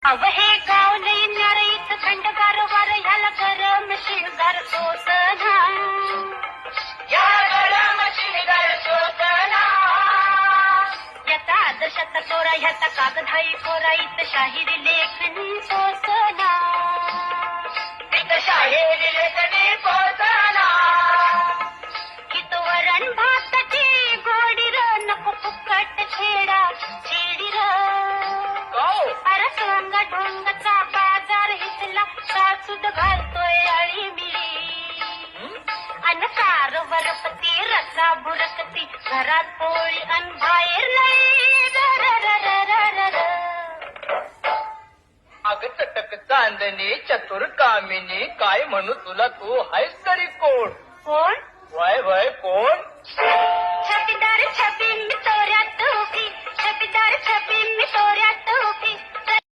अव हे गाव लई नारळीत थंडगार वार ह्याला गरम शिणगार सोसना या गरम शिणगार सोसना याचा आदर्शाचा तोरा ह्याचा कागदाई कोरा इत शाहिरी लेखनी सोसना इत शाहिरी लेखनी सोसना हित वरण भाताची गोडी र नको फुकट छेडा छेडी र अरे सोंगा ढोंगाचा बाजार हिसला सासूद घालतोय अळी मिळी अन सार वरपती रसा बुरकती घरात पोळी अन बाहेर नाही अग चटक चांदणी चतुर कामिनी काय म्हणू तुला तू हायस तरी कोण कोण वय वय कोण छपीदार छपी मी तोऱ्यात उभी छपीदार छपी